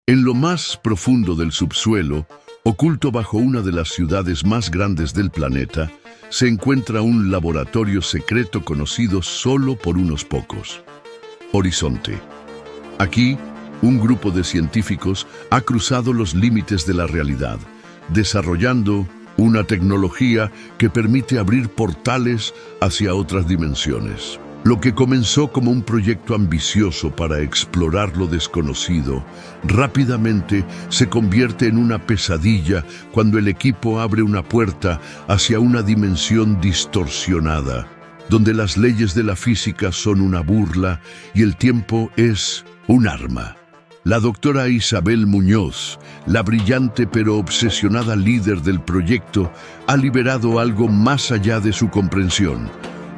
En lo más profundo del subsuelo, oculto bajo una de las ciudades más grandes del planeta, se encuentra un laboratorio secreto conocido solo por unos pocos. Horizonte. Aquí, un grupo de científicos ha cruzado los límites de la realidad, desarrollando una tecnología que permite abrir portales hacia otras dimensiones. Lo que comenzó como un proyecto ambicioso para explorar lo desconocido, rápidamente se convierte en una pesadilla cuando el equipo abre una puerta hacia una dimensión distorsionada, donde las leyes de la física son una burla y el tiempo es un arma. La doctora Isabel Muñoz, la brillante pero obsesionada líder del proyecto, ha liberado algo más allá de su comprensión.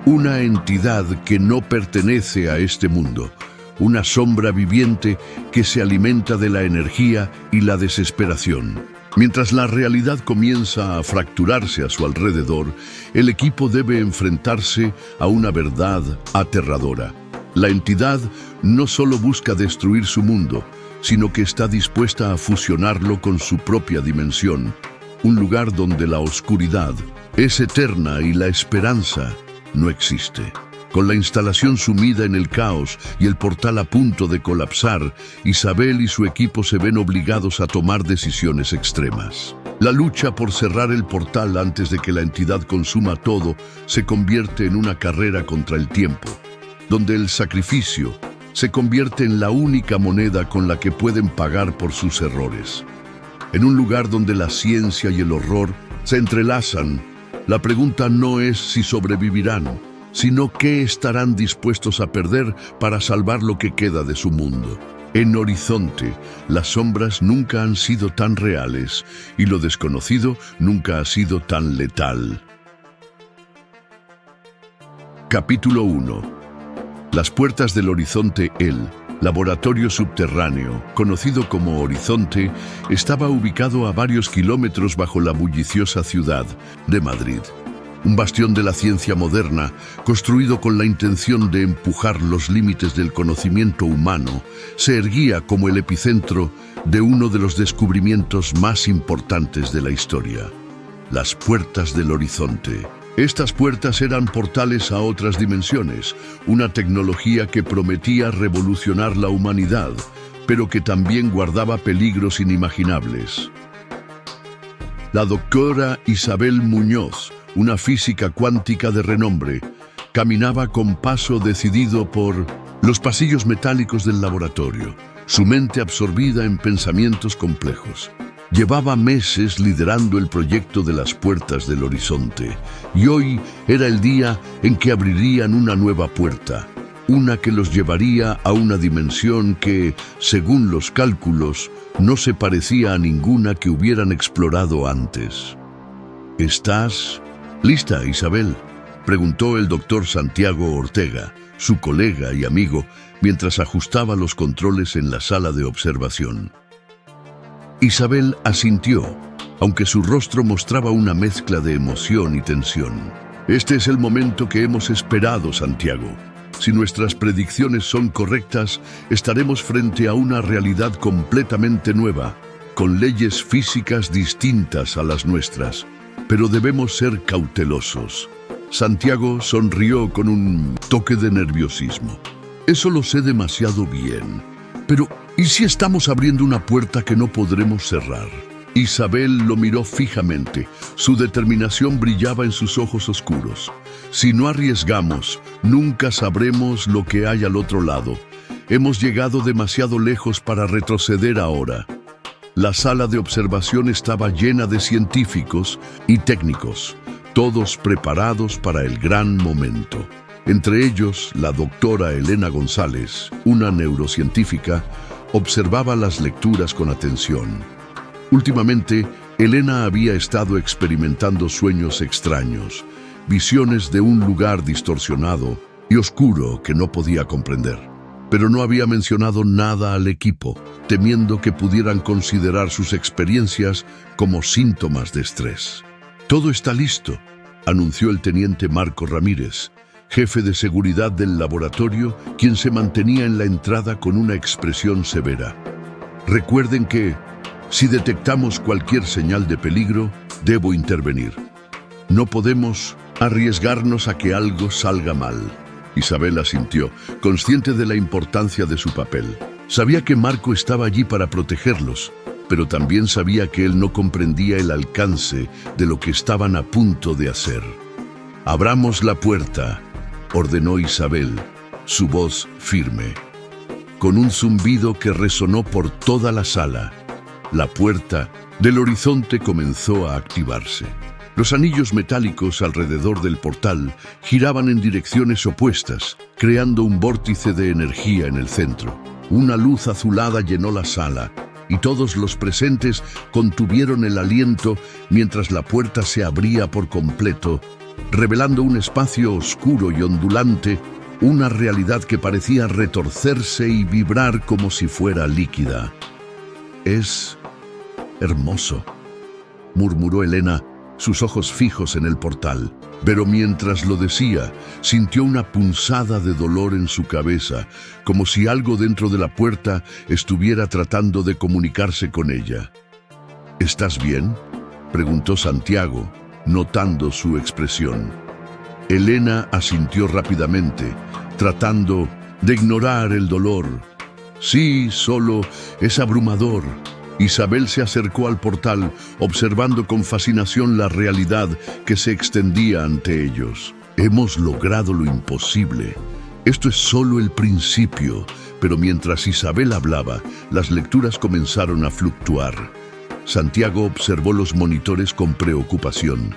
Una entidad que no pertenece a este mundo, una sombra viviente que se alimenta de la energía y la desesperación. Mientras la realidad comienza a fracturarse a su alrededor, el equipo debe enfrentarse a una verdad aterradora. La entidad no solo busca destruir su mundo, sino que está dispuesta a fusionarlo con su propia dimensión, un lugar donde la oscuridad es eterna y la esperanza no existe. Con la instalación sumida en el caos y el portal a punto de colapsar, Isabel y su equipo se ven obligados a tomar decisiones extremas. La lucha por cerrar el portal antes de que la entidad consuma todo se convierte en una carrera contra el tiempo, donde el sacrificio se convierte en la única moneda con la que pueden pagar por sus errores. En un lugar donde la ciencia y el horror se entrelazan, la pregunta no es si sobrevivirán, sino qué estarán dispuestos a perder para salvar lo que queda de su mundo. En Horizonte, las sombras nunca han sido tan reales y lo desconocido nunca ha sido tan letal. Capítulo 1. Las puertas del Horizonte. El laboratorio subterráneo, conocido como Horizonte, estaba ubicado a varios kilómetros bajo la bulliciosa ciudad de Madrid. Un bastión de la ciencia moderna, construido con la intención de empujar los límites del conocimiento humano, se erguía como el epicentro de uno de los descubrimientos más importantes de la historia: las puertas del Horizonte. Estas puertas eran portales a otras dimensiones, una tecnología que prometía revolucionar la humanidad, pero que también guardaba peligros inimaginables. La doctora Isabel Muñoz, una física cuántica de renombre, caminaba con paso decidido por los pasillos metálicos del laboratorio, su mente absorbida en pensamientos complejos. Llevaba meses liderando el proyecto de las puertas del Horizonte, y hoy era el día en que abrirían una nueva puerta, una que los llevaría a una dimensión que, según los cálculos, no se parecía a ninguna que hubieran explorado antes. ¿Estás lista, Isabel?, preguntó el doctor Santiago Ortega, su colega y amigo, mientras ajustaba los controles en la sala de observación. Isabel asintió, aunque su rostro mostraba una mezcla de emoción y tensión. Este es el momento que hemos esperado, Santiago. Si nuestras predicciones son correctas, estaremos frente a una realidad completamente nueva, con leyes físicas distintas a las nuestras. Pero debemos ser cautelosos. Santiago sonrió con un toque de nerviosismo. Eso lo sé demasiado bien. Pero, ¿y si estamos abriendo una puerta que no podremos cerrar? Isabel lo miró fijamente. Su determinación brillaba en sus ojos oscuros. Si no arriesgamos, nunca sabremos lo que hay al otro lado. Hemos llegado demasiado lejos para retroceder ahora. La sala de observación estaba llena de científicos y técnicos, todos preparados para el gran momento. Entre ellos, la doctora Elena González, una neurocientífica, observaba las lecturas con atención. Últimamente, Elena había estado experimentando sueños extraños, visiones de un lugar distorsionado y oscuro que no podía comprender. Pero no había mencionado nada al equipo, temiendo que pudieran considerar sus experiencias como síntomas de estrés. «Todo está listo», anunció el teniente Marco Ramírez, jefe de seguridad del laboratorio, quien se mantenía en la entrada con una expresión severa. Recuerden que, si detectamos cualquier señal de peligro, debo intervenir. No podemos arriesgarnos a que algo salga mal. Isabel asintió, consciente de la importancia de su papel. Sabía que Marco estaba allí para protegerlos, pero también sabía que él no comprendía el alcance de lo que estaban a punto de hacer. «Abramos la puerta», ordenó Isabel, su voz firme. Con un zumbido que resonó por toda la sala, la puerta del horizonte comenzó a activarse. Los anillos metálicos alrededor del portal giraban en direcciones opuestas, creando un vórtice de energía en el centro. Una luz azulada llenó la sala, y todos los presentes contuvieron el aliento mientras la puerta se abría por completo, revelando un espacio oscuro y ondulante, una realidad que parecía retorcerse y vibrar como si fuera líquida. «Es hermoso», murmuró Elena, sus ojos fijos en el portal. Pero mientras lo decía, sintió una punzada de dolor en su cabeza, como si algo dentro de la puerta estuviera tratando de comunicarse con ella. «¿Estás bien?», preguntó Santiago, notando su expresión. Elena asintió rápidamente, tratando de ignorar el dolor. «Sí, solo es abrumador». Isabel se acercó al portal, observando con fascinación la realidad que se extendía ante ellos. «Hemos logrado lo imposible. Esto es solo el principio». Pero mientras Isabel hablaba, las lecturas comenzaron a fluctuar. Santiago observó los monitores con preocupación.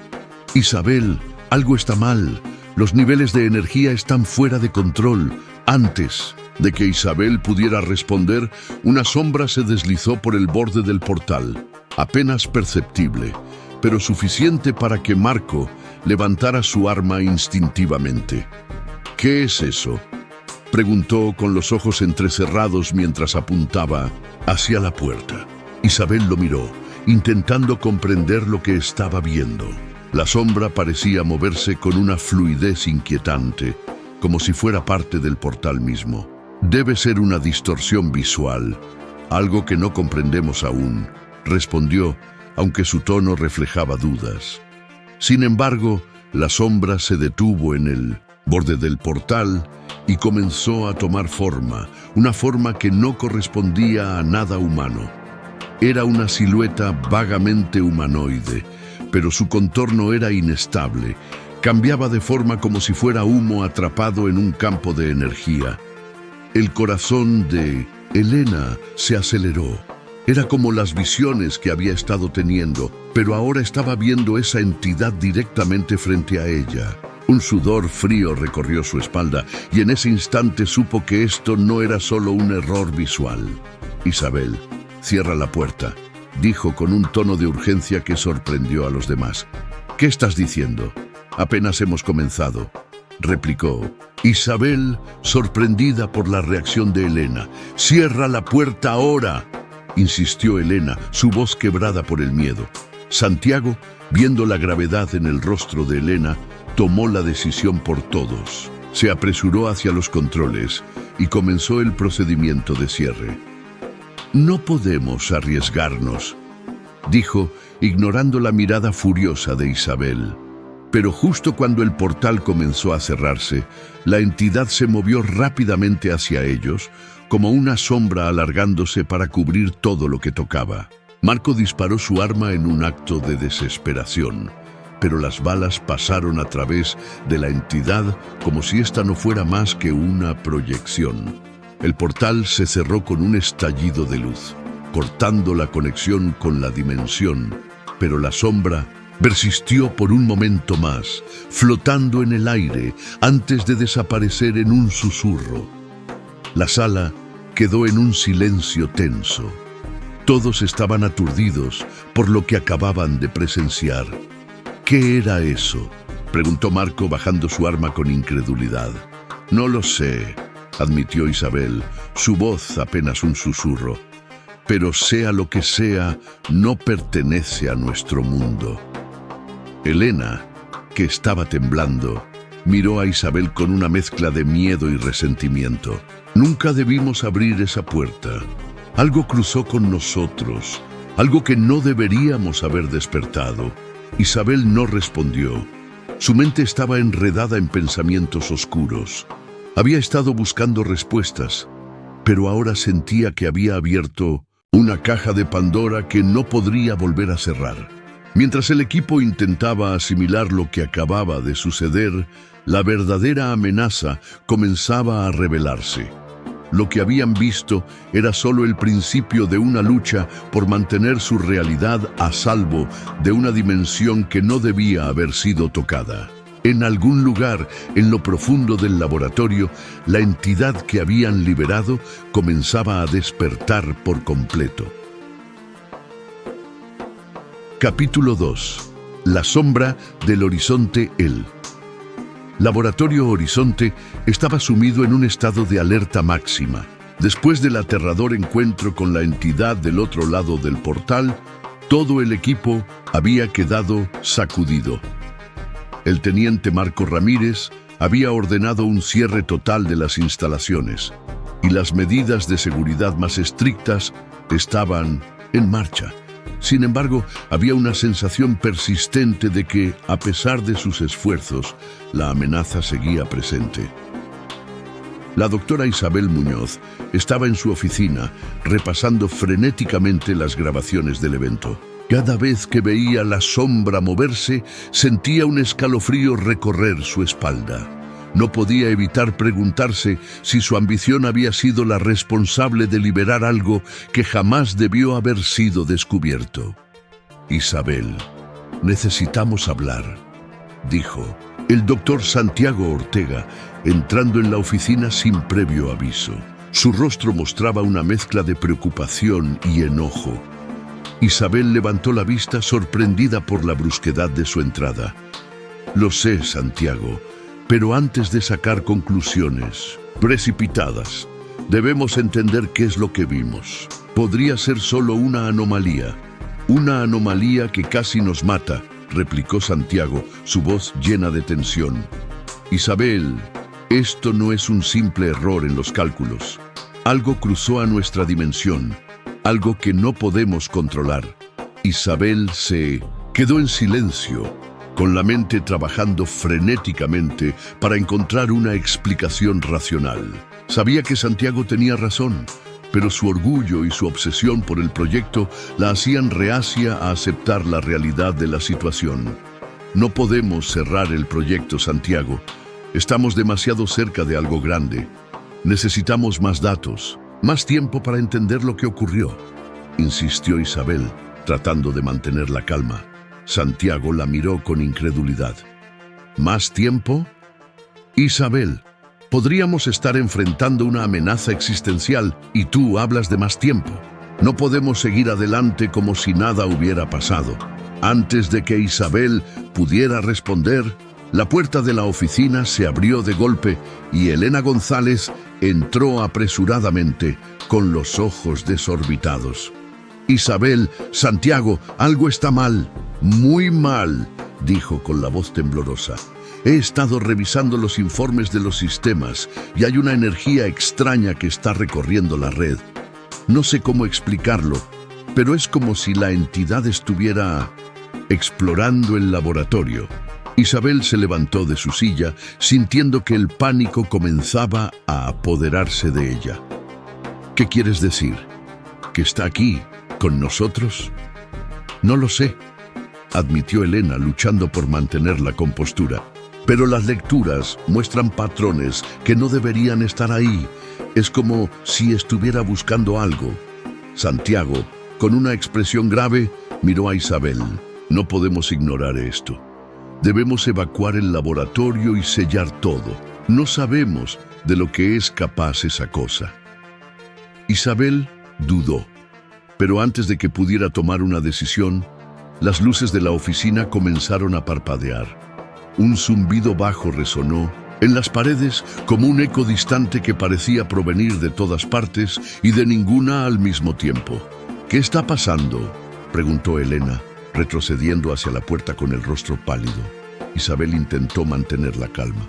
«Isabel, algo está mal. Los niveles de energía están fuera de control». Antes de que Isabel pudiera responder, una sombra se deslizó por el borde del portal, apenas perceptible, pero suficiente para que Marco levantara su arma instintivamente. «¿Qué es eso?», preguntó con los ojos entrecerrados mientras apuntaba hacia la puerta. Isabel lo miró, intentando comprender lo que estaba viendo. La sombra parecía moverse con una fluidez inquietante, como si fuera parte del portal mismo. «Debe ser una distorsión visual, algo que no comprendemos aún», respondió, aunque su tono reflejaba dudas. Sin embargo, la sombra se detuvo en el borde del portal y comenzó a tomar forma, una forma que no correspondía a nada humano. Era una silueta vagamente humanoide, pero su contorno era inestable. Cambiaba de forma como si fuera humo atrapado en un campo de energía. El corazón de Elena se aceleró. Era como las visiones que había estado teniendo, pero ahora estaba viendo esa entidad directamente frente a ella. Un sudor frío recorrió su espalda y en ese instante supo que esto no era solo un error visual. «Isabel, cierra la puerta», dijo con un tono de urgencia que sorprendió a los demás. «¿Qué estás diciendo? Apenas hemos comenzado», replicó Isabel, sorprendida por la reacción de Elena. «Cierra la puerta ahora», insistió Elena, su voz quebrada por el miedo. Santiago, viendo la gravedad en el rostro de Elena, tomó la decisión por todos. Se apresuró hacia los controles y comenzó el procedimiento de cierre. «No podemos arriesgarnos», dijo, ignorando la mirada furiosa de Isabel. Pero justo cuando el portal comenzó a cerrarse, la entidad se movió rápidamente hacia ellos, como una sombra alargándose para cubrir todo lo que tocaba. Marco disparó su arma en un acto de desesperación, pero las balas pasaron a través de la entidad como si esta no fuera más que una proyección. El portal se cerró con un estallido de luz, cortando la conexión con la dimensión, pero la sombra persistió por un momento más, flotando en el aire antes de desaparecer en un susurro. La sala quedó en un silencio tenso. Todos estaban aturdidos por lo que acababan de presenciar. «¿Qué era eso?», preguntó Marco bajando su arma con incredulidad. «No lo sé», admitió Isabel, su voz apenas un susurro. «Pero sea lo que sea, no pertenece a nuestro mundo». Elena, que estaba temblando, miró a Isabel con una mezcla de miedo y resentimiento. «Nunca debimos abrir esa puerta», Algo cruzó con nosotros, algo que no deberíamos haber despertado. Isabel no respondió. Su mente estaba enredada en pensamientos oscuros. Había estado buscando respuestas, pero ahora sentía que había abierto una caja de Pandora que no podría volver a cerrar. Mientras el equipo intentaba asimilar lo que acababa de suceder, la verdadera amenaza comenzaba a revelarse. Lo que habían visto era solo el principio de una lucha por mantener su realidad a salvo de una dimensión que no debía haber sido tocada. En algún lugar, en lo profundo del laboratorio, la entidad que habían liberado comenzaba a despertar por completo. Capítulo 2. La sombra del Horizonte L. Laboratorio Horizonte estaba sumido en un estado de alerta máxima. Después del aterrador encuentro con la entidad del otro lado del portal, todo el equipo había quedado sacudido. El teniente Marco Ramírez había ordenado un cierre total de las instalaciones y las medidas de seguridad más estrictas estaban en marcha. Sin embargo, había una sensación persistente de que, a pesar de sus esfuerzos, la amenaza seguía presente. La doctora Isabel Muñoz estaba en su oficina, repasando frenéticamente las grabaciones del evento. Cada vez que veía la sombra moverse, sentía un escalofrío recorrer su espalda. No podía evitar preguntarse si su ambición había sido la responsable de liberar algo que jamás debió haber sido descubierto. Isabel, necesitamos hablar, dijo el doctor Santiago Ortega, entrando en la oficina sin previo aviso. Su rostro mostraba una mezcla de preocupación y enojo. Isabel levantó la vista sorprendida por la brusquedad de su entrada. Lo sé, Santiago, pero antes de sacar conclusiones precipitadas, debemos entender qué es lo que vimos. Podría ser solo una anomalía que casi nos mata, replicó Santiago, su voz llena de tensión. Isabel, esto no es un simple error en los cálculos. Algo cruzó a nuestra dimensión, algo que no podemos controlar. Isabel se quedó en silencio, con la mente trabajando frenéticamente para encontrar una explicación racional. Sabía que Santiago tenía razón, pero su orgullo y su obsesión por el proyecto la hacían reacia a aceptar la realidad de la situación. No podemos cerrar el proyecto, Santiago. Estamos demasiado cerca de algo grande. Necesitamos más datos, más tiempo para entender lo que ocurrió, insistió Isabel, tratando de mantener la calma. Santiago la miró con incredulidad. ¿Más tiempo? Isabel, podríamos estar enfrentando una amenaza existencial y tú hablas de más tiempo. No podemos seguir adelante como si nada hubiera pasado. Antes de que Isabel pudiera responder, la puerta de la oficina se abrió de golpe y Elena González entró apresuradamente, con los ojos desorbitados. Isabel, Santiago, algo está mal. Muy mal, dijo con la voz temblorosa. He estado revisando los informes de los sistemas y hay una energía extraña que está recorriendo la red. No sé cómo explicarlo, pero es como si la entidad estuviera explorando el laboratorio. Isabel se levantó de su silla, sintiendo que el pánico comenzaba a apoderarse de ella. ¿Qué quieres decir? ¿Que está aquí, con nosotros? No lo sé, admitió Elena, luchando por mantener la compostura. Pero las lecturas muestran patrones que no deberían estar ahí. Es como si estuviera buscando algo. Santiago, con una expresión grave, miró a Isabel. No podemos ignorar esto. Debemos evacuar el laboratorio y sellar todo. No sabemos de lo que es capaz esa cosa. Isabel dudó, pero antes de que pudiera tomar una decisión, las luces de la oficina comenzaron a parpadear. Un zumbido bajo resonó en las paredes como un eco distante que parecía provenir de todas partes y de ninguna al mismo tiempo. ¿Qué está pasando?, preguntó Elena, retrocediendo hacia la puerta con el rostro pálido. Isabel intentó mantener la calma.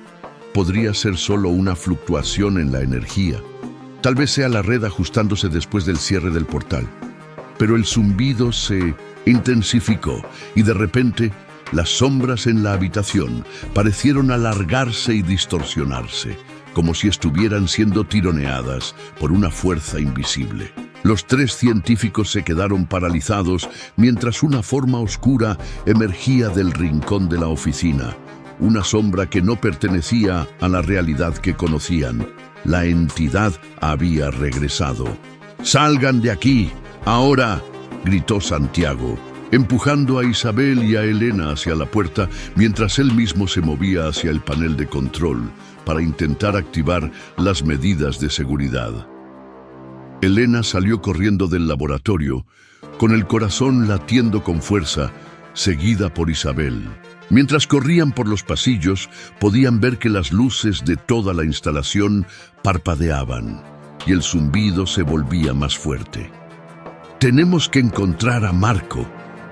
Podría ser solo una fluctuación en la energía. Tal vez sea la red ajustándose después del cierre del portal. Pero el zumbido se intensificó y de repente las sombras en la habitación parecieron alargarse y distorsionarse, como si estuvieran siendo tironeadas por una fuerza invisible. Los tres científicos se quedaron paralizados mientras una forma oscura emergía del rincón de la oficina, una sombra que no pertenecía a la realidad que conocían. La entidad había regresado. ¡Salgan de aquí! ¡Ahora!, gritó Santiago, empujando a Isabel y a Elena hacia la puerta mientras él mismo se movía hacia el panel de control para intentar activar las medidas de seguridad. Elena salió corriendo del laboratorio, con el corazón latiendo con fuerza, seguida por Isabel. Mientras corrían por los pasillos, podían ver que las luces de toda la instalación parpadeaban y el zumbido se volvía más fuerte. «Tenemos que encontrar a Marco»,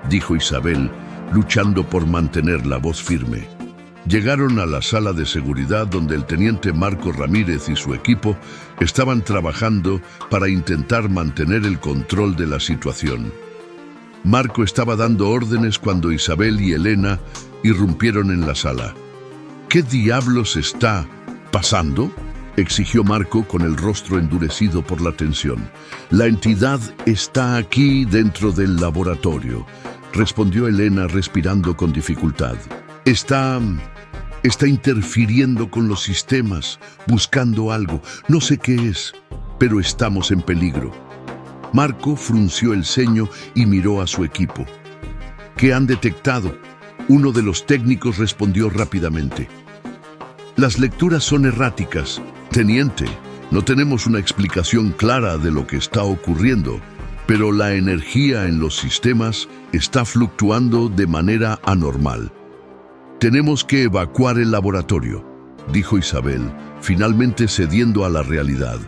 dijo Isabel, luchando por mantener la voz firme. Llegaron a la sala de seguridad donde el teniente Marco Ramírez y su equipo estaban trabajando para intentar mantener el control de la situación. Marco estaba dando órdenes cuando Isabel y Elena irrumpieron en la sala. «¿Qué diablos está pasando?», exigió Marco con el rostro endurecido por la tensión. «La entidad está aquí dentro del laboratorio», respondió Elena respirando con dificultad. Está interfiriendo con los sistemas, buscando algo. No sé qué es, pero estamos en peligro». Marco frunció el ceño y miró a su equipo. «¿Qué han detectado?», uno de los técnicos respondió rápidamente. «Las lecturas son erráticas. Teniente, no tenemos una explicación clara de lo que está ocurriendo, pero la energía en los sistemas está fluctuando de manera anormal. Tenemos que evacuar el laboratorio», dijo Isabel, finalmente cediendo a la realidad.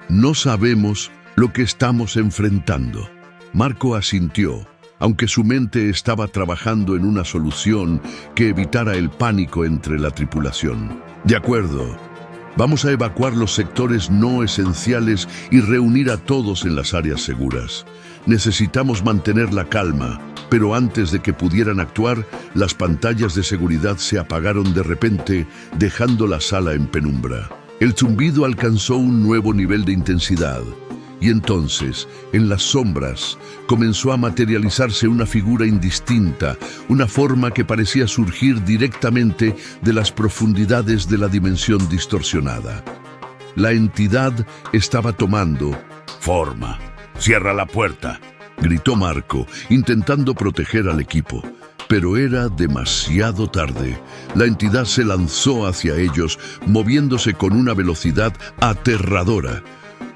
«No sabemos lo que estamos enfrentando». Marco asintió, aunque su mente estaba trabajando en una solución que evitara el pánico entre la tripulación. «De acuerdo. Vamos a evacuar los sectores no esenciales y reunir a todos en las áreas seguras. Necesitamos mantener la calma», pero antes de que pudieran actuar, las pantallas de seguridad se apagaron de repente, dejando la sala en penumbra. El zumbido alcanzó un nuevo nivel de intensidad, y entonces, en las sombras, comenzó a materializarse una figura indistinta, una forma que parecía surgir directamente de las profundidades de la dimensión distorsionada. La entidad estaba tomando forma. «¡Cierra la puerta!», gritó Marco, intentando proteger al equipo. Pero era demasiado tarde. La entidad se lanzó hacia ellos, moviéndose con una velocidad aterradora.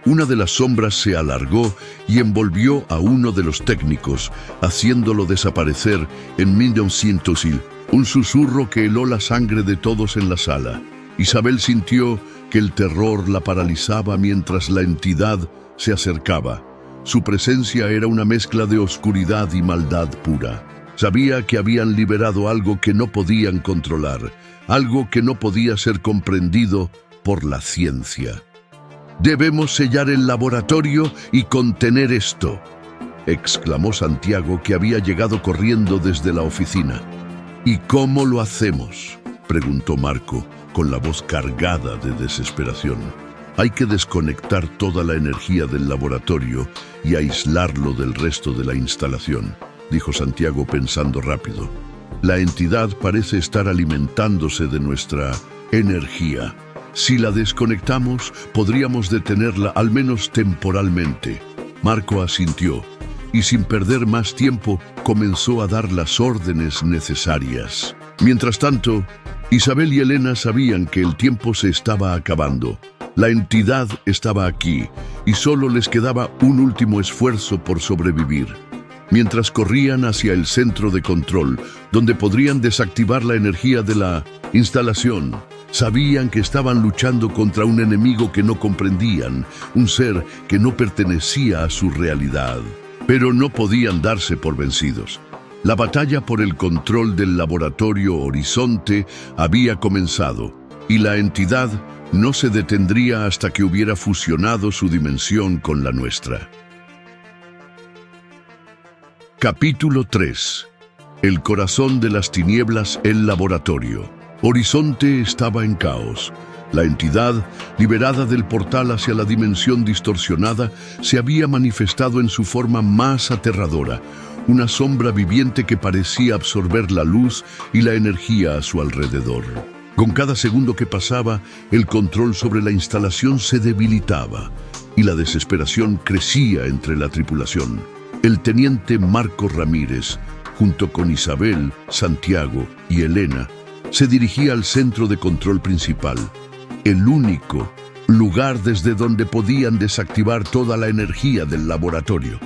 Una de las sombras se alargó y envolvió a uno de los técnicos, haciéndolo desaparecer en 1900. Un susurro que heló la sangre de todos en la sala. Isabel sintió que el terror la paralizaba mientras la entidad se acercaba. Su presencia era una mezcla de oscuridad y maldad pura. Sabía que habían liberado algo que no podían controlar, algo que no podía ser comprendido por la ciencia. «Debemos sellar el laboratorio y contener esto», exclamó Santiago, que había llegado corriendo desde la oficina. «¿Y cómo lo hacemos?», preguntó Marco, con la voz cargada de desesperación. «Hay que desconectar toda la energía del laboratorio y aislarlo del resto de la instalación», dijo Santiago pensando rápido. «La entidad parece estar alimentándose de nuestra energía. Si la desconectamos, podríamos detenerla al menos temporalmente». Marco asintió y sin perder más tiempo comenzó a dar las órdenes necesarias. Mientras tanto, Isabel y Elena sabían que el tiempo se estaba acabando. La entidad estaba aquí y solo les quedaba un último esfuerzo por sobrevivir. Mientras corrían hacia el centro de control, donde podrían desactivar la energía de la instalación, sabían que estaban luchando contra un enemigo que no comprendían, un ser que no pertenecía a su realidad. Pero no podían darse por vencidos. La batalla por el control del laboratorio Horizonte había comenzado, y la entidad no se detendría hasta que hubiera fusionado su dimensión con la nuestra. Capítulo 3. El corazón de las tinieblas, el laboratorio. Horizonte estaba en caos. La entidad, liberada del portal hacia la dimensión distorsionada, se había manifestado en su forma más aterradora, una sombra viviente que parecía absorber la luz y la energía a su alrededor. Con cada segundo que pasaba, el control sobre la instalación se debilitaba y la desesperación crecía entre la tripulación. El teniente Marco Ramírez, junto con Isabel, Santiago y Elena, se dirigía al centro de control principal, el único lugar desde donde podían desactivar toda la energía del laboratorio.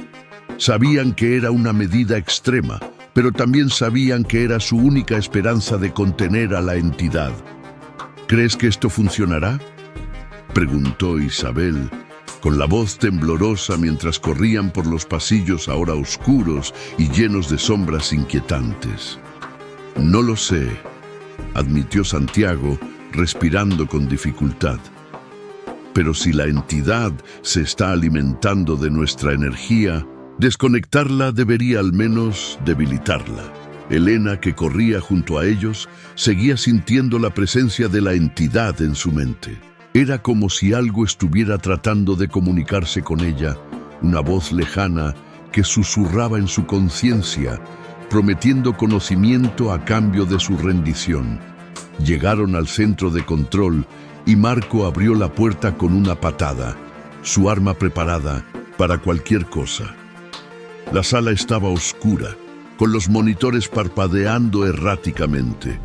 Sabían que era una medida extrema, pero también sabían que era su única esperanza de contener a la entidad. ¿Crees que esto funcionará?, preguntó Isabel, con la voz temblorosa mientras corrían por los pasillos ahora oscuros y llenos de sombras inquietantes. No lo sé, admitió Santiago, respirando con dificultad. Pero si la entidad se está alimentando de nuestra energía, desconectarla debería al menos debilitarla. Elena, que corría junto a ellos, seguía sintiendo la presencia de la entidad en su mente. Era como si algo estuviera tratando de comunicarse con ella, una voz lejana que susurraba en su conciencia, prometiendo conocimiento a cambio de su rendición. Llegaron al centro de control y Marco abrió la puerta con una patada, su arma preparada para cualquier cosa. La sala estaba oscura, con los monitores parpadeando erráticamente.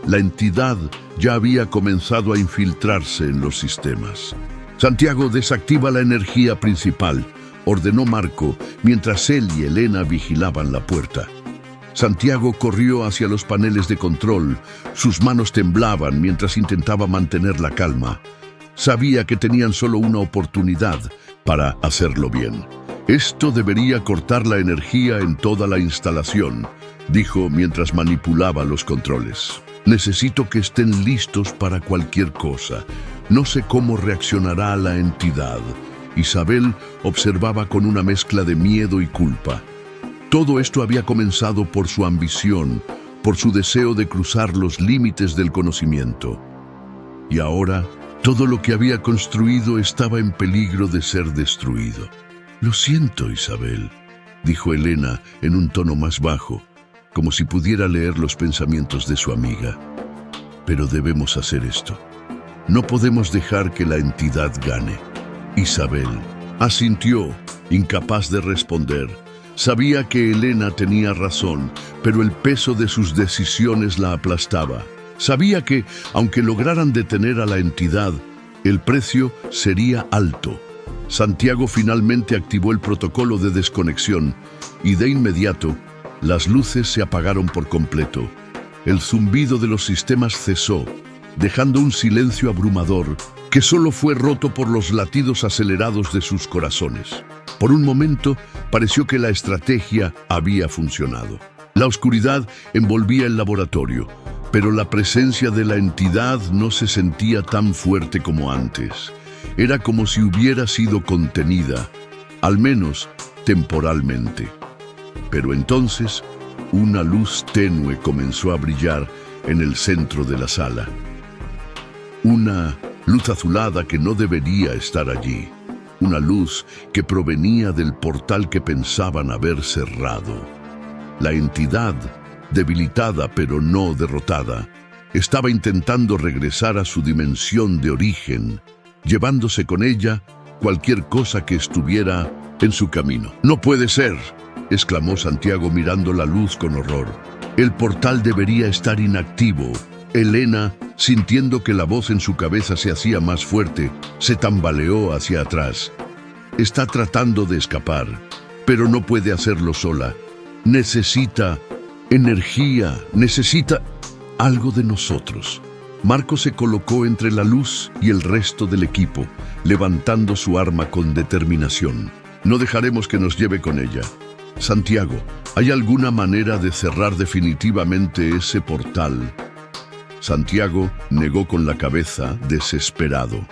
La entidad ya había comenzado a infiltrarse en los sistemas. Santiago, desactiva la energía principal, ordenó Marco, mientras él y Elena vigilaban la puerta. Santiago corrió hacia los paneles de control. Sus manos temblaban mientras intentaba mantener la calma. Sabía que tenían solo una oportunidad para hacerlo bien. Esto debería cortar la energía en toda la instalación, dijo mientras manipulaba los controles. Necesito que estén listos para cualquier cosa. No sé cómo reaccionará la entidad. Isabel observaba con una mezcla de miedo y culpa. Todo esto había comenzado por su ambición, por su deseo de cruzar los límites del conocimiento. Y ahora, todo lo que había construido estaba en peligro de ser destruido. Lo siento, Isabel, dijo Elena en un tono más bajo, como si pudiera leer los pensamientos de su amiga. Pero debemos hacer esto. No podemos dejar que la entidad gane. Isabel asintió, incapaz de responder. Sabía que Elena tenía razón, pero el peso de sus decisiones la aplastaba. Sabía que, aunque lograran detener a la entidad, el precio sería alto. Santiago finalmente activó el protocolo de desconexión y de inmediato las luces se apagaron por completo. El zumbido de los sistemas cesó, dejando un silencio abrumador que solo fue roto por los latidos acelerados de sus corazones. Por un momento pareció que la estrategia había funcionado. La oscuridad envolvía el laboratorio, pero la presencia de la entidad no se sentía tan fuerte como antes. Era como si hubiera sido contenida, al menos temporalmente. Pero entonces, una luz tenue comenzó a brillar en el centro de la sala. Una luz azulada que no debería estar allí. Una luz que provenía del portal que pensaban haber cerrado. La entidad, debilitada pero no derrotada, estaba intentando regresar a su dimensión de origen, llevándose con ella cualquier cosa que estuviera en su camino. «No puede ser», exclamó Santiago mirando la luz con horror. «El portal debería estar inactivo». Elena, sintiendo que la voz en su cabeza se hacía más fuerte, se tambaleó hacia atrás. Está tratando de escapar, pero no puede hacerlo sola. Necesita energía, necesita algo de nosotros. Marco se colocó entre la luz y el resto del equipo, levantando su arma con determinación. No dejaremos que nos lleve con ella. Santiago, ¿hay alguna manera de cerrar definitivamente ese portal? Santiago negó con la cabeza, desesperado.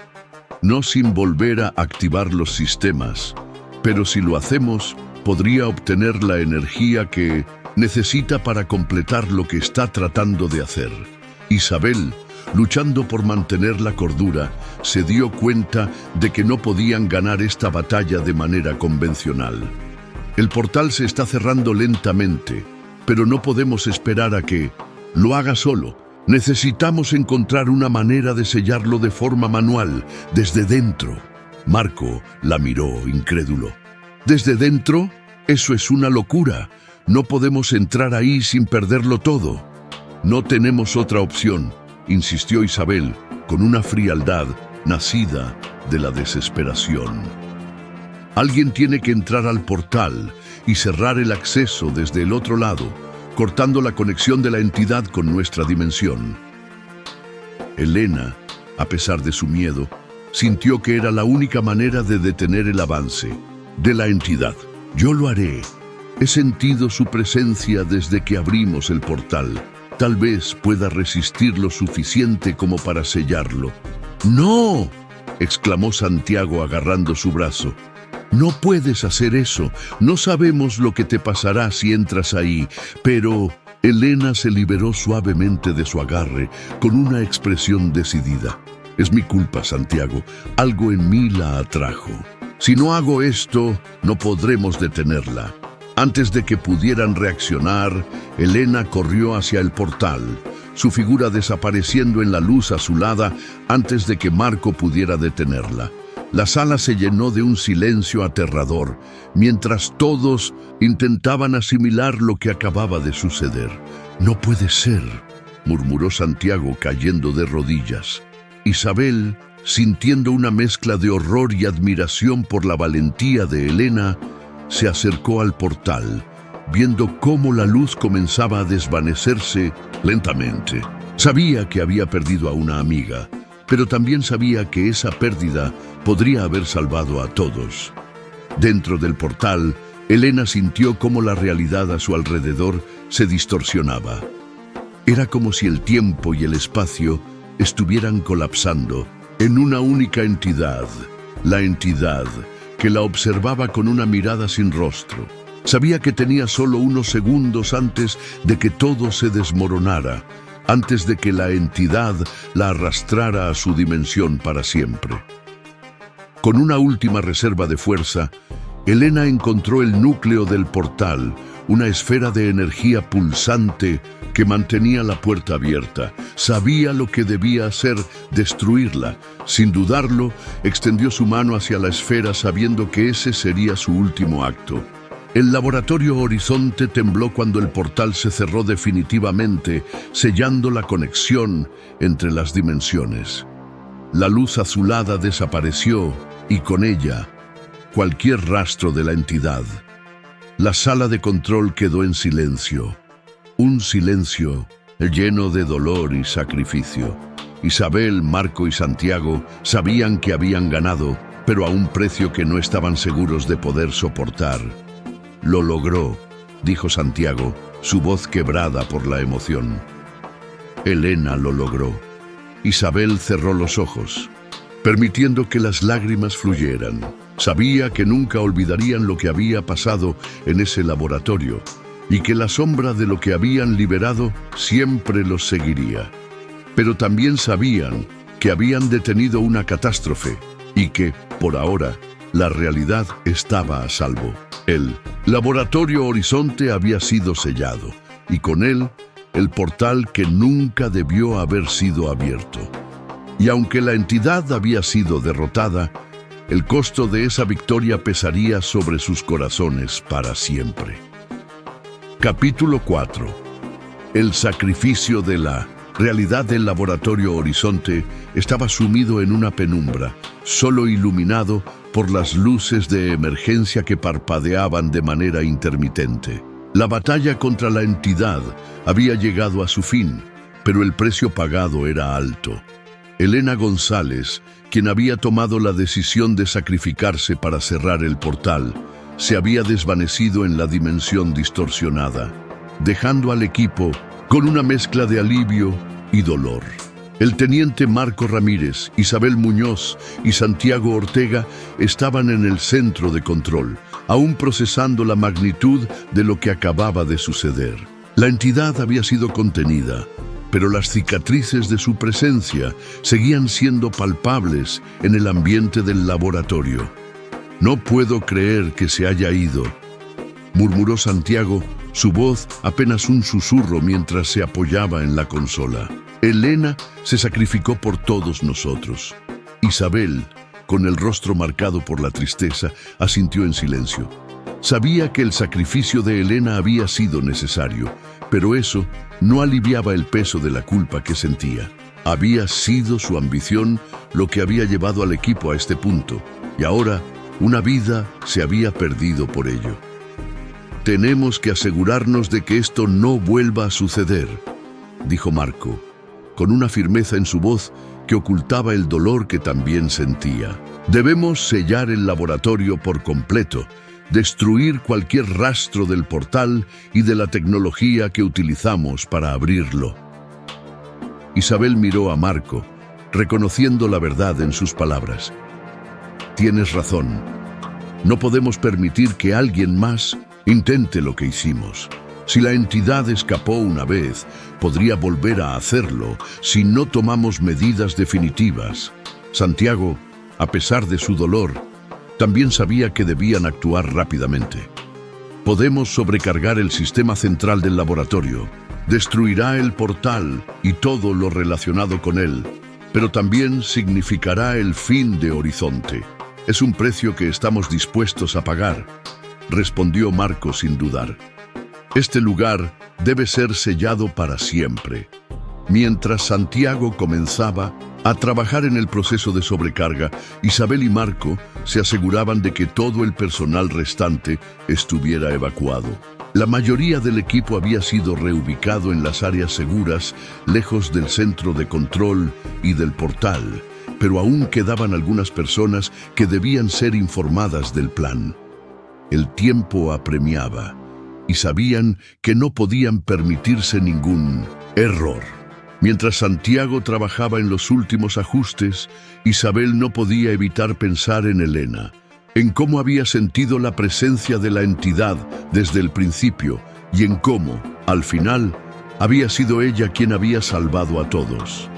No sin volver a activar los sistemas, pero si lo hacemos, podría obtener la energía que necesita para completar lo que está tratando de hacer. Isabel, luchando por mantener la cordura, se dio cuenta de que no podían ganar esta batalla de manera convencional. El portal se está cerrando lentamente, pero no podemos esperar a que lo haga solo. Necesitamos encontrar una manera de sellarlo de forma manual, desde dentro. Marco la miró incrédulo. ¿Desde dentro? Eso es una locura. No podemos entrar ahí sin perderlo todo. No tenemos otra opción, insistió Isabel, con una frialdad nacida de la desesperación. Alguien tiene que entrar al portal y cerrar el acceso desde el otro lado, cortando la conexión de la entidad con nuestra dimensión. Elena, a pesar de su miedo, sintió que era la única manera de detener el avance de la entidad. Yo lo haré. He sentido su presencia desde que abrimos el portal. Tal vez pueda resistir lo suficiente como para sellarlo. ¡No!, exclamó Santiago agarrando su brazo. No puedes hacer eso. No sabemos lo que te pasará si entras ahí, pero Elena se liberó suavemente de su agarre con una expresión decidida. Es mi culpa, Santiago. Algo en mí la atrajo. Si no hago esto, no podremos detenerla. Antes de que pudieran reaccionar, Elena corrió hacia el portal, su figura desapareciendo en la luz azulada antes de que Marco pudiera detenerla. La sala se llenó de un silencio aterrador, mientras todos intentaban asimilar lo que acababa de suceder. «No puede ser», murmuró Santiago cayendo de rodillas. Isabel, sintiendo una mezcla de horror y admiración por la valentía de Elena, se acercó al portal, viendo cómo la luz comenzaba a desvanecerse lentamente. Sabía que había perdido a una amiga, pero también sabía que esa pérdida podría haber salvado a todos. Dentro del portal, Elena sintió cómo la realidad a su alrededor se distorsionaba. Era como si el tiempo y el espacio estuvieran colapsando en una única entidad, la entidad que la observaba con una mirada sin rostro. Sabía que tenía solo unos segundos antes de que todo se desmoronara, antes de que la entidad la arrastrara a su dimensión para siempre. Con una última reserva de fuerza, Elena encontró el núcleo del portal, una esfera de energía pulsante que mantenía la puerta abierta. Sabía lo que debía hacer, destruirla. Sin dudarlo, extendió su mano hacia la esfera sabiendo que ese sería su último acto. El laboratorio Horizonte tembló cuando el portal se cerró definitivamente, sellando la conexión entre las dimensiones. La luz azulada desapareció y con ella cualquier rastro de la entidad. La sala de control quedó en silencio. Un silencio lleno de dolor y sacrificio. Isabel, Marco y Santiago sabían que habían ganado, pero a un precio que no estaban seguros de poder soportar. «Lo logró», dijo Santiago, su voz quebrada por la emoción. Elena lo logró. Isabel cerró los ojos, permitiendo que las lágrimas fluyeran. Sabía que nunca olvidarían lo que había pasado en ese laboratorio y que la sombra de lo que habían liberado siempre los seguiría. Pero también sabían que habían detenido una catástrofe y que, por ahora, la realidad estaba a salvo. El laboratorio Horizonte había sido sellado y con él el portal que nunca debió haber sido abierto. Y aunque la entidad había sido derrotada, el costo de esa victoria pesaría sobre sus corazones para siempre. Capítulo 4. El sacrificio de la realidad del laboratorio Horizonte estaba sumido en una penumbra, solo iluminado por las luces de emergencia que parpadeaban de manera intermitente. La batalla contra la entidad había llegado a su fin, pero el precio pagado era alto. Elena González, quien había tomado la decisión de sacrificarse para cerrar el portal, se había desvanecido en la dimensión distorsionada, dejando al equipo con una mezcla de alivio y dolor. El teniente Marco Ramírez, Isabel Muñoz y Santiago Ortega estaban en el centro de control, aún procesando la magnitud de lo que acababa de suceder. La entidad había sido contenida, pero las cicatrices de su presencia seguían siendo palpables en el ambiente del laboratorio. «No puedo creer que se haya ido», murmuró Santiago, su voz apenas un susurro mientras se apoyaba en la consola. Elena se sacrificó por todos nosotros. Isabel, con el rostro marcado por la tristeza, asintió en silencio. Sabía que el sacrificio de Elena había sido necesario, pero eso no aliviaba el peso de la culpa que sentía. Había sido su ambición lo que había llevado al equipo a este punto, y ahora una vida se había perdido por ello. «Tenemos que asegurarnos de que esto no vuelva a suceder», dijo Marco, con una firmeza en su voz que ocultaba el dolor que también sentía. «Debemos sellar el laboratorio por completo, destruir cualquier rastro del portal y de la tecnología que utilizamos para abrirlo». Isabel miró a Marco, reconociendo la verdad en sus palabras. «Tienes razón. No podemos permitir que alguien más intente lo que hicimos. Si la entidad escapó una vez, podría volver a hacerlo si no tomamos medidas definitivas». Santiago, a pesar de su dolor, también sabía que debían actuar rápidamente. «Podemos sobrecargar el sistema central del laboratorio. Destruirá el portal y todo lo relacionado con él, pero también significará el fin de Horizonte. Es un precio que estamos dispuestos a pagar», respondió Marco sin dudar. «Este lugar debe ser sellado para siempre». Mientras Santiago comenzaba a trabajar en el proceso de sobrecarga, Isabel y Marco se aseguraban de que todo el personal restante estuviera evacuado. La mayoría del equipo había sido reubicado en las áreas seguras, lejos del centro de control y del portal, pero aún quedaban algunas personas que debían ser informadas del plan. El tiempo apremiaba y sabían que no podían permitirse ningún error. Mientras Santiago trabajaba en los últimos ajustes, Isabel no podía evitar pensar en Elena, en cómo había sentido la presencia de la entidad desde el principio y en cómo, al final, había sido ella quien había salvado a todos.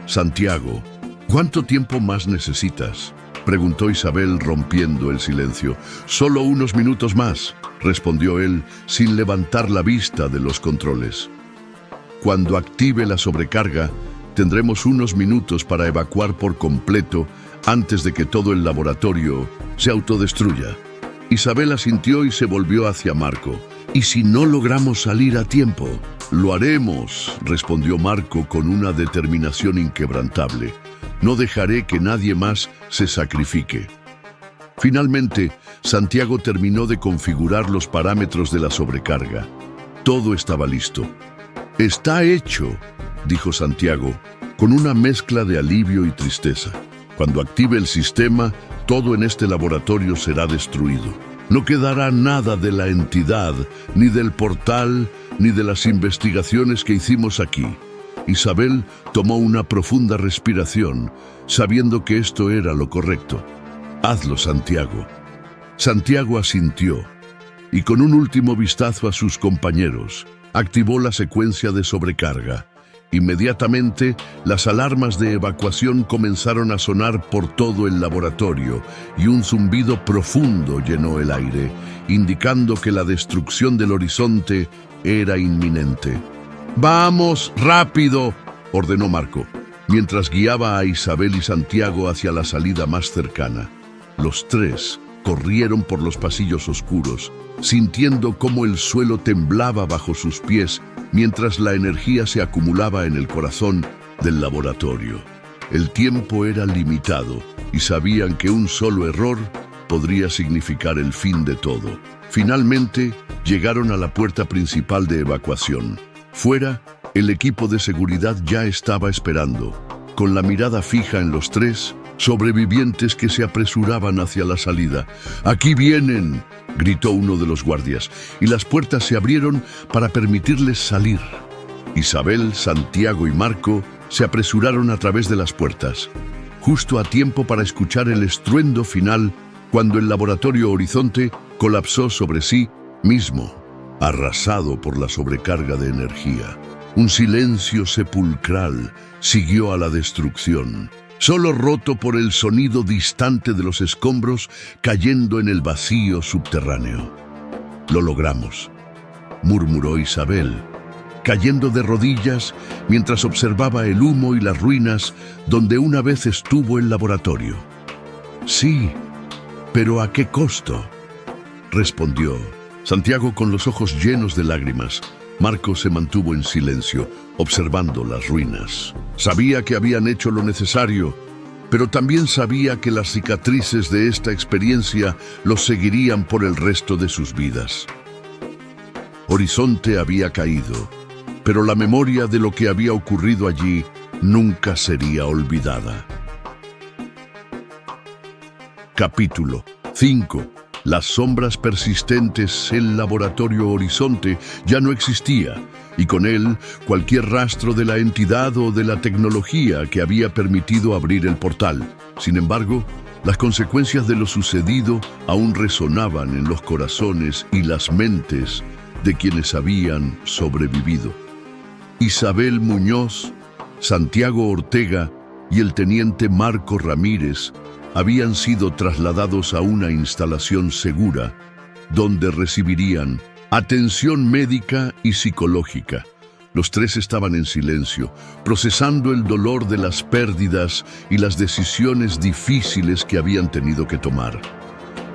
«Santiago, ¿cuánto tiempo más necesitas?», preguntó Isabel rompiendo el silencio. «Solo unos minutos más», respondió él sin levantar la vista de los controles. «Cuando active la sobrecarga, tendremos unos minutos para evacuar por completo antes de que todo el laboratorio se autodestruya». Isabel asintió y se volvió hacia Marco. «¿Y si no logramos salir a tiempo?». «Lo haremos», respondió Marco con una determinación inquebrantable. «No dejaré que nadie más se sacrifique». Finalmente, Santiago terminó de configurar los parámetros de la sobrecarga. Todo estaba listo. «Está hecho», dijo Santiago, con una mezcla de alivio y tristeza. «Cuando active el sistema, todo en este laboratorio será destruido. No quedará nada de la entidad, ni del portal, ni de las investigaciones que hicimos aquí». Isabel tomó una profunda respiración, sabiendo que esto era lo correcto. «Hazlo, Santiago». Santiago asintió, y con un último vistazo a sus compañeros, activó la secuencia de sobrecarga. Inmediatamente, las alarmas de evacuación comenzaron a sonar por todo el laboratorio y un zumbido profundo llenó el aire, indicando que la destrucción del horizonte era inminente. «¡Vamos, rápido!», ordenó Marco, mientras guiaba a Isabel y Santiago hacia la salida más cercana. Los tres corrieron por los pasillos oscuros, sintiendo cómo el suelo temblaba bajo sus pies mientras la energía se acumulaba en el corazón del laboratorio. El tiempo era limitado y sabían que un solo error podría significar el fin de todo. Finalmente, llegaron a la puerta principal de evacuación. Fuera, el equipo de seguridad ya estaba esperando, con la mirada fija en los tres sobrevivientes que se apresuraban hacia la salida. «¡Aquí vienen!», gritó uno de los guardias, y las puertas se abrieron para permitirles salir. Isabel, Santiago y Marco se apresuraron a través de las puertas, justo a tiempo para escuchar el estruendo final cuando el laboratorio Horizonte colapsó sobre sí mismo, arrasado por la sobrecarga de energía. Un silencio sepulcral siguió a la destrucción, solo roto por el sonido distante de los escombros cayendo en el vacío subterráneo. «Lo logramos», murmuró Isabel, cayendo de rodillas mientras observaba el humo y las ruinas donde una vez estuvo el laboratorio. «Sí, pero ¿a qué costo?», respondió Santiago con los ojos llenos de lágrimas. Marco se mantuvo en silencio, observando las ruinas. Sabía que habían hecho lo necesario, pero también sabía que las cicatrices de esta experiencia los seguirían por el resto de sus vidas. Horizonte había caído, pero la memoria de lo que había ocurrido allí nunca sería olvidada. Capítulo 5. Las sombras persistentes. El laboratorio Horizonte ya no existía, y con él cualquier rastro de la entidad o de la tecnología que había permitido abrir el portal. Sin embargo, las consecuencias de lo sucedido aún resonaban en los corazones y las mentes de quienes habían sobrevivido. Isabel Muñoz, Santiago Ortega y el teniente Marco Ramírez habían sido trasladados a una instalación segura, donde recibirían atención médica y psicológica. Los tres estaban en silencio, procesando el dolor de las pérdidas y las decisiones difíciles que habían tenido que tomar.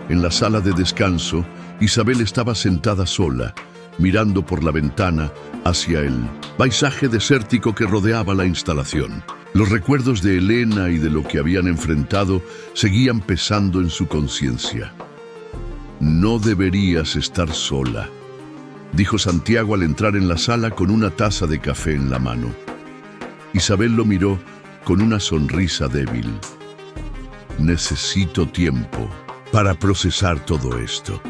En la sala de descanso, Isabel estaba sentada sola, mirando por la ventana hacia el paisaje desértico que rodeaba la instalación. Los recuerdos de Elena y de lo que habían enfrentado seguían pesando en su conciencia. «No deberías estar sola», dijo Santiago al entrar en la sala con una taza de café en la mano. Isabel lo miró con una sonrisa débil. «Necesito tiempo para procesar todo esto.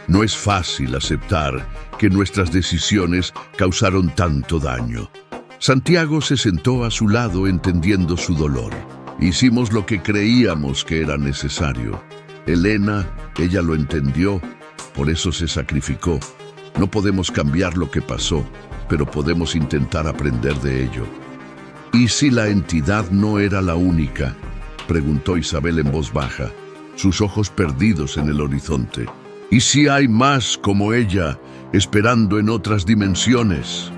No es fácil aceptar que nuestras decisiones causaron tanto daño». Santiago se sentó a su lado entendiendo su dolor. «Hicimos lo que creíamos que era necesario. Elena, ella lo entendió, por eso se sacrificó. No podemos cambiar lo que pasó, pero podemos intentar aprender de ello». «¿Y si la entidad no era la única?», preguntó Isabel en voz baja, sus ojos perdidos en el horizonte. «¿Y si hay más como ella, esperando en otras dimensiones?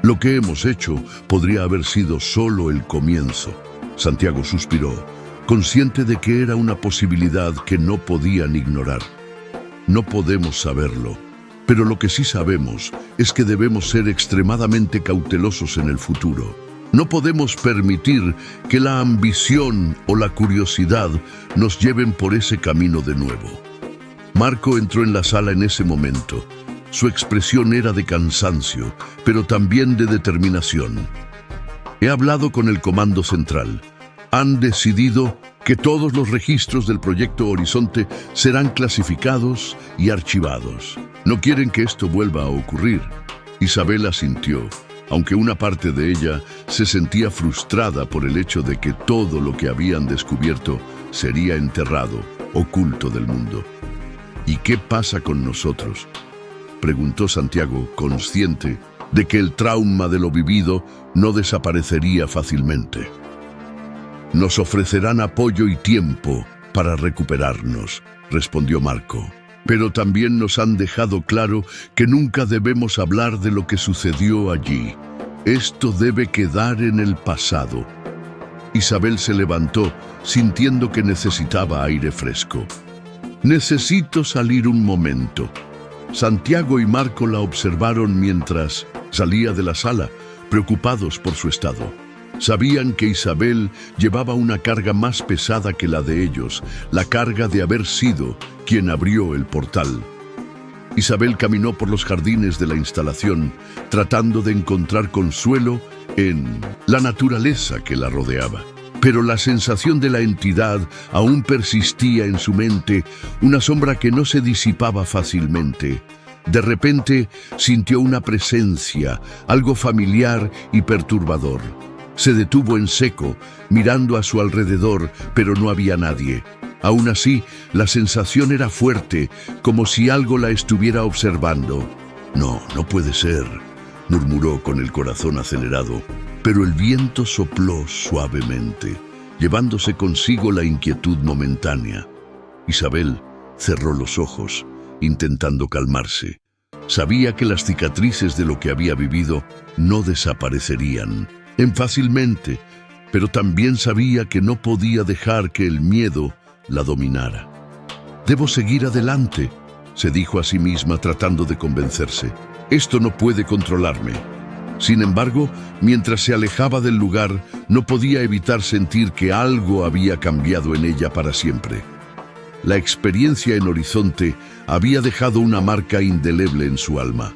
Lo que hemos hecho podría haber sido solo el comienzo». Santiago suspiró, consciente de que era una posibilidad que no podían ignorar. «No podemos saberlo, pero lo que sí sabemos es que debemos ser extremadamente cautelosos en el futuro. No podemos permitir que la ambición o la curiosidad nos lleven por ese camino de nuevo». Marco entró en la sala en ese momento. Su expresión era de cansancio, pero también de determinación. «He hablado con el Comando Central. Han decidido que todos los registros del Proyecto Horizonte serán clasificados y archivados. No quieren que esto vuelva a ocurrir». Isabel asintió, aunque una parte de ella se sentía frustrada por el hecho de que todo lo que habían descubierto sería enterrado, oculto del mundo. «¿Y qué pasa con nosotros?», preguntó Santiago, consciente de que el trauma de lo vivido no desaparecería fácilmente. «Nos ofrecerán apoyo y tiempo para recuperarnos», respondió Marco. «Pero también nos han dejado claro que nunca debemos hablar de lo que sucedió allí. Esto debe quedar en el pasado». Isabel se levantó, sintiendo que necesitaba aire fresco. «Necesito salir un momento». Santiago y Marco la observaron mientras salía de la sala, preocupados por su estado. Sabían que Isabel llevaba una carga más pesada que la de ellos, la carga de haber sido quien abrió el portal. Isabel caminó por los jardines de la instalación, tratando de encontrar consuelo en la naturaleza que la rodeaba. Pero la sensación de la entidad aún persistía en su mente, una sombra que no se disipaba fácilmente. De repente sintió una presencia, algo familiar y perturbador. Se detuvo en seco, mirando a su alrededor, pero no había nadie. Aún así, la sensación era fuerte, como si algo la estuviera observando. No, no puede ser, murmuró con el corazón acelerado, pero el viento sopló suavemente, llevándose consigo la inquietud momentánea. Isabel cerró los ojos, intentando calmarse. Sabía que las cicatrices de lo que había vivido no desaparecerían fácilmente, pero también sabía que no podía dejar que el miedo la dominara. «Debo seguir adelante», se dijo a sí misma tratando de convencerse. «Esto no puede controlarme». Sin embargo, mientras se alejaba del lugar, no podía evitar sentir que algo había cambiado en ella para siempre. La experiencia en Horizonte había dejado una marca indeleble en su alma,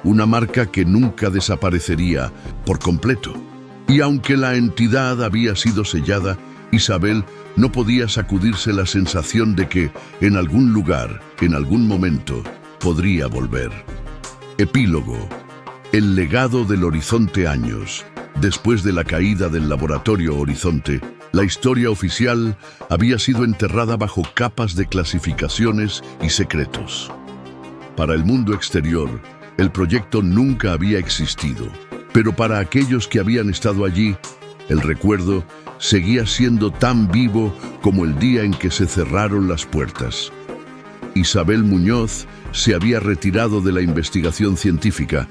una marca que nunca desaparecería por completo. Y aunque la entidad había sido sellada, Isabel no podía sacudirse la sensación de que, en algún lugar, en algún momento, podría volver. Epílogo. El legado del Horizonte Años. Después de la caída del laboratorio Horizonte, la historia oficial había sido enterrada bajo capas de clasificaciones y secretos. Para el mundo exterior, el proyecto nunca había existido, pero para aquellos que habían estado allí, el recuerdo seguía siendo tan vivo como el día en que se cerraron las puertas. Isabel Muñoz se había retirado de la investigación científica,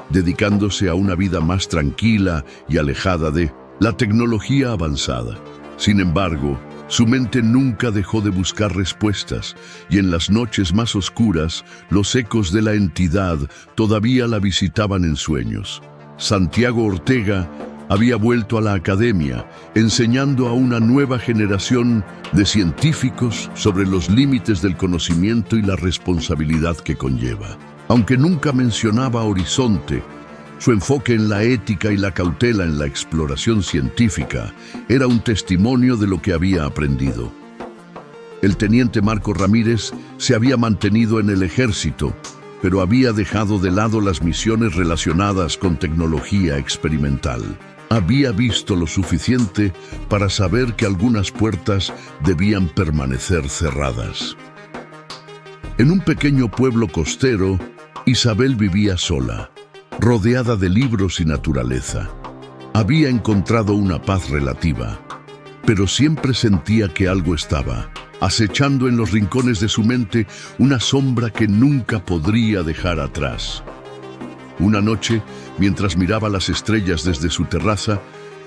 dedicándose a una vida más tranquila y alejada de la tecnología avanzada. Sin embargo, su mente nunca dejó de buscar respuestas, y en las noches más oscuras, los ecos de la entidad todavía la visitaban en sueños. Santiago Ortega había vuelto a la academia, enseñando a una nueva generación de científicos sobre los límites del conocimiento y la responsabilidad que conlleva. Aunque nunca mencionaba Horizonte, su enfoque en la ética y la cautela en la exploración científica era un testimonio de lo que había aprendido. El teniente Marco Ramírez se había mantenido en el ejército, pero había dejado de lado las misiones relacionadas con tecnología experimental. Había visto lo suficiente para saber que algunas puertas debían permanecer cerradas. En un pequeño pueblo costero, Isabel vivía sola, rodeada de libros y naturaleza. Había encontrado una paz relativa, pero siempre sentía que algo estaba acechando en los rincones de su mente, una sombra que nunca podría dejar atrás. Una noche, mientras miraba las estrellas desde su terraza,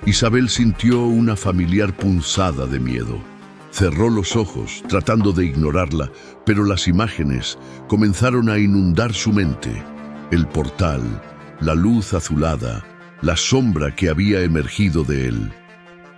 Isabel sintió una familiar punzada de miedo. Cerró los ojos, tratando de ignorarla, pero las imágenes comenzaron a inundar su mente. El portal, la luz azulada, la sombra que había emergido de él.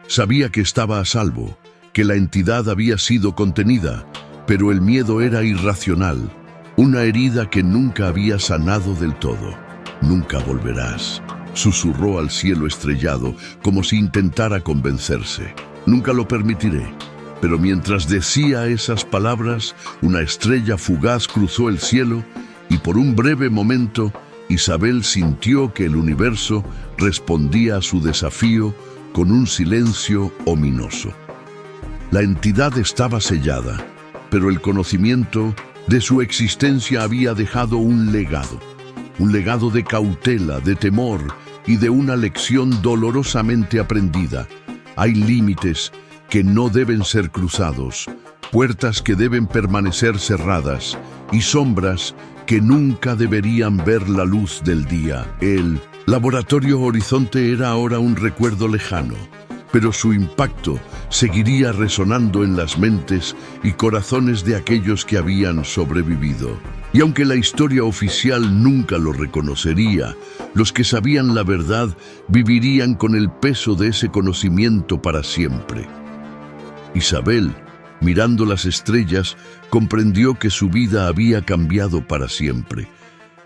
Sabía que estaba a salvo, que la entidad había sido contenida, pero el miedo era irracional, una herida que nunca había sanado del todo. «Nunca volverás», susurró al cielo estrellado, como si intentara convencerse. «Nunca lo permitiré». Pero mientras decía esas palabras, una estrella fugaz cruzó el cielo y por un breve momento Isabel sintió que el universo respondía a su desafío con un silencio ominoso. La entidad estaba sellada, pero el conocimiento de su existencia había dejado un legado de cautela, de temor y de una lección dolorosamente aprendida. Hay límites que no deben ser cruzados, puertas que deben permanecer cerradas y sombras que nunca deberían ver la luz del día. El laboratorio Horizonte era ahora un recuerdo lejano, pero su impacto seguiría resonando en las mentes y corazones de aquellos que habían sobrevivido. Y aunque la historia oficial nunca lo reconocería, los que sabían la verdad vivirían con el peso de ese conocimiento para siempre. Isabel, mirando las estrellas, comprendió que su vida había cambiado para siempre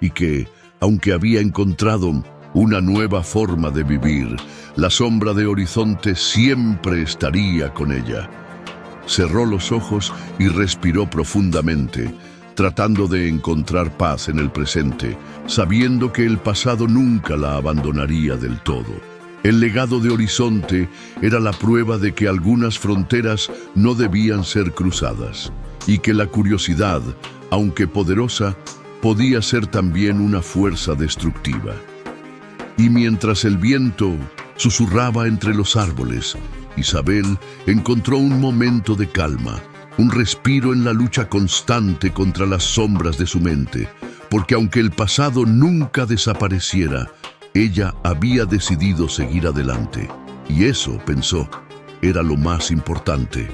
y que, aunque había encontrado una nueva forma de vivir, la sombra de Horizonte siempre estaría con ella. Cerró los ojos y respiró profundamente, tratando de encontrar paz en el presente, sabiendo que el pasado nunca la abandonaría del todo. El legado de Horizonte era la prueba de que algunas fronteras no debían ser cruzadas, y que la curiosidad, aunque poderosa, podía ser también una fuerza destructiva. Y mientras el viento susurraba entre los árboles, Isabel encontró un momento de calma, un respiro en la lucha constante contra las sombras de su mente, porque aunque el pasado nunca desapareciera, ella había decidido seguir adelante. Y eso, pensó, era lo más importante.